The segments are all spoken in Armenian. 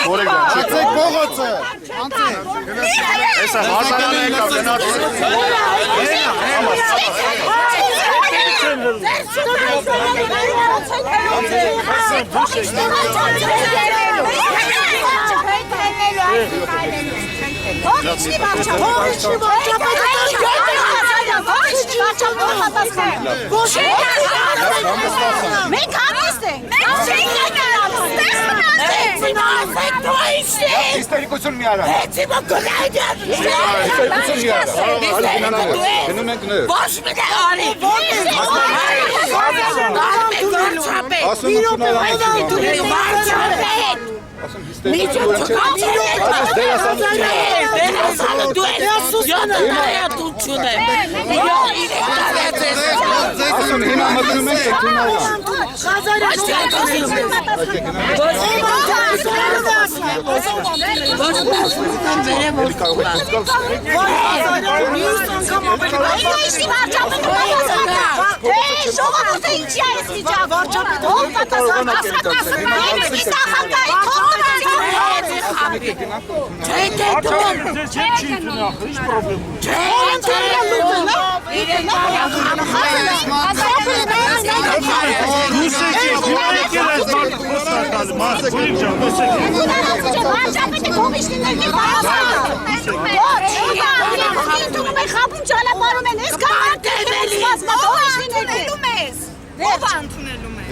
Հացեք փողոցը։ Հեսա հազարանը եկավ Մենք համիստ ենք։ Հիստերիկություն մի արա։ Գնում ենք ներ։ Ասում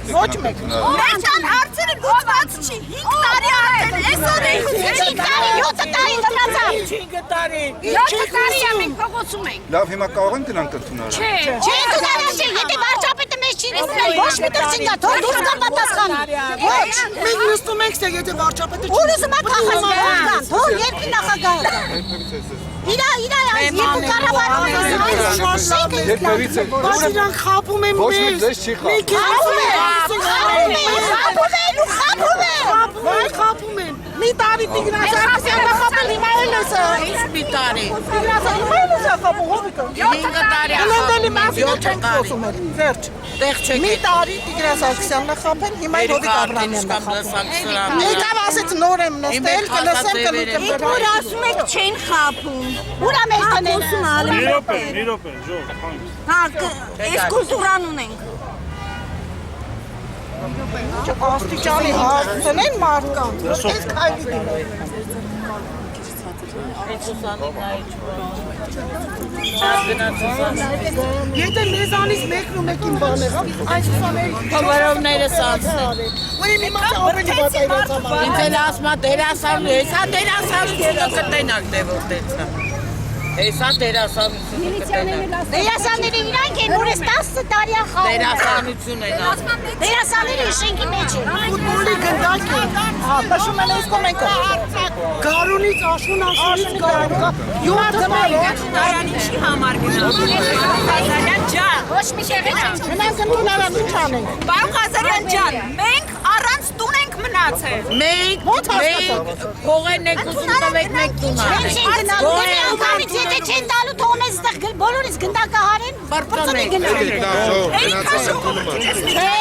Ոչ մեկ։ Մեջան հարցերը լուծված չի։ 5 տարի արդեն այսօր է։ 5 տարի, 7 տարի գնացավ։ 5 տարի։ 7 տարի է մենք փողոցում ենք։ Լավ, հիմա կարող ենք գնանք ընդունալ։ Չէ, ընդունալ չէ, եթե վարչապետը մեզ չի ընդունել, ոչ մի տեղ չգա, թող դուրս գա պատասխանը։ Ոչ, Մենք նստում ենք, թե եթե վարչապետը ուր ուզում եք նախագահան, թող երկրի նախագահը։ Իրա, այս երկու կառավարությունը Երբևից է։ Բայց իրանք խաբում են Ոչ մի մեզ։ ձեզ չի խաբում։ Խաբում են։ Մի տարի Տիգրան Սարգսյանը խաբել, հիմա էլս է։ Ինչ մի տարի։ Տիգրան Սարգսյանը էլս է խաբում, հովիկը։ 5 տարի է Հլնդելի խաբում, մասինը 7 չենք տարի։ խոսում էլ, վերջ։ Տեղ չեք Մի տարի Տիգրան Սարգսյանն է խաբել, հիմա Հովիկ Աբրամյանն է խաբում։ Եկավ ասեց նոր եմ նստել, կլսեմ կլուկեմ։ Որ ասում եք չեն խափում։ Ուրա մեր տները։ Մի րոպե, ժող, Հա, այս կուլտուրան ունենք։ Աստիճանի հարցնեն մարդկանց, այս քայլի դիմել։ Եթե մեզանից մեկն ու մեկին բան եղավ, այս ուսաների Խորովները սանցնեն։ Ուրի մի մասը ավելի բաց այրացաման։ Ինձ էլ ասում է դերասանու, հեսա դերասանությունը կտենակ դե որտեղցա։ Հեսա դերասանությունը կտենակ։ Դերասանները իրանք են, որ ես 10 տարի է խաղում։ Դերասանություն են ասում։ Դերասանները շենքի մեջ են։ Ֆուտբոլի գնդակ է։ Հա, նշում են այս կոմենտը։ Գարունից աշունից գարուն։ Յուղա դմել։ Տարան ինչի համար գնալ։ Ջան, ոչ մի տեղ չենք։ Մենք ընդունարան ինչ անենք։ Պարոն Ղազարյան ջան, մենք առանց տուն ենք մնացել։ Մենք փողերն եք ուզում տվեք մեկ տուն Մենք անենք։ չենք գնալու, անկամից եթե չեն տալու, թող մեզ այդտեղ բոլորից գնդակը հարեն, բրծում են գնալ։ Դա ժող, Չէ,